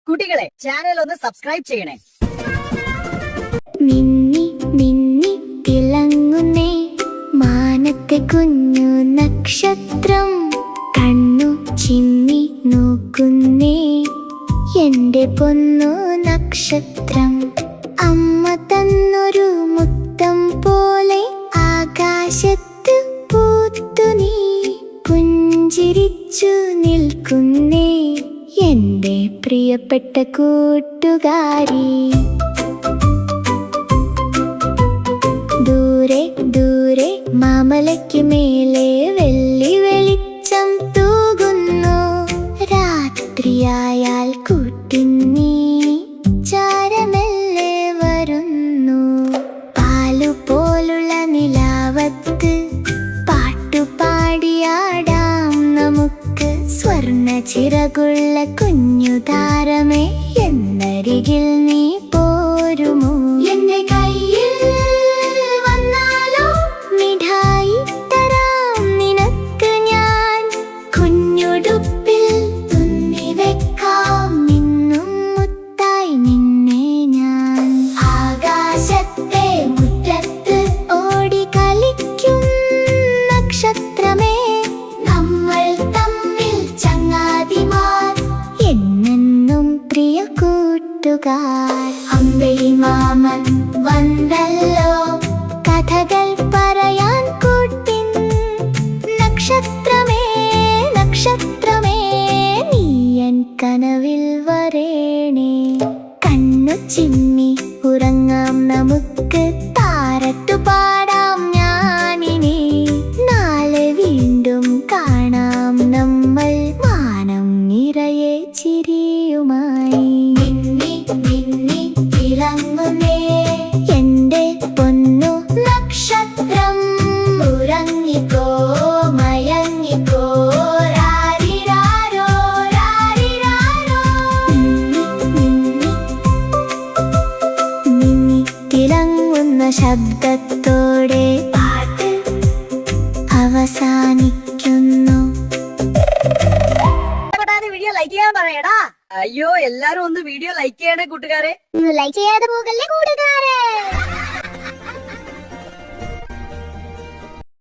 കുട്ടികളെ ചാനൽ ഒന്ന് സബ്സ്ക്രൈബ് ചെയ്യണേ. മിന്നി മിന്നി തിളങ്ങുന്നേ മാനത്തെ കുഞ്ഞു നക്ഷത്രം, കണ്ണു ചിമ്മി നോക്കുന്നേ എന്റെ പൊന്നു നക്ഷത്രം. അമ്മ തന്നൊരു മുത്തം പോലെ ആകാശത്ത് പൂത്തു നീ പുഞ്ചിരിച്ചു നിൽക്കുന്നേ എന്റെ പ്രിയപ്പെട്ട കൂട്ടുകാരി. ദൂരെ ദൂരെ മാമലയ്ക്ക് മേലെ വെള്ളി വെളിച്ചം തൂകുന്നു, രാത്രിയായാൽ കൂട്ടിന്നീ ചാരമെല്ലെ വരുന്നു. പാലുപോലുള്ള നിലാവത്ത് പാട്ടുപാടിയാടാം നമുക്ക്, സ്വർണ്ണ ചിറകുള്ള കുഞ്ഞു താരമേ എന്നരികിൽ നീ പോരുമോ? എന്റെ കയ്യിൽ വന്നാലോ മിഠായി തരാം നിനക്ക് ഞാൻ, കുഞ്ഞുടുപ്പിൽ തുന്നി വെക്കാം ഇന്നും മുത്തായി നിന്നെ ഞാൻ. ആകാശത്തെ മുറ്റത്ത് ഓടി കളിക്കും നക്ഷത്രമേ, നമ്മൾ തമ്മിൽ ചങ്ങാതിമാർ എന്നെന്നും പ്രിയ കൂട്ടുകാർ. അമ്പിളി മാമൻ വന്നല്ലോ കഥകൾ പറയാൻ കൂട്ടിൻ, നക്ഷത്രമേ നക്ഷത്രമേ നീ എൻ കനവിൽ വരേണേ. കണ്ണു ചിമ്മി ഉറങ്ങാം നമുക്ക്, താരട്ടു പാടാം ഞാനിനി, നാളെ വീണ്ടും കാണാം നമ്മൾ മാനം നിറയെ ചിരിയുമായി. മിന്നി മിന്നി തിളങ്ങുന്നേ എന്റെ പൊന്നു നക്ഷത്രം, ഉറങ്ങിക്കോ മയങ്ങിക്കോ രാരിരാരോ രാരിരാരോ. മിന്നി മിന്നി തിളങ്ങുന്ന ശബ്ദത്തോടെ പാട്ട് അവസാനിക്കുന്നു. വീഡിയോ ലൈക്ക് ചെയ്യാൻ പറയടാ. അയ്യോ എല്ലാരും ഒന്ന് വീഡിയോ ലൈക്ക് ചെയ്യണേ കൂട്ടുകാരെ. ലൈക്ക് ചെയ്യാതെ പോകല്ലേ കൂട്ടുകാരെ.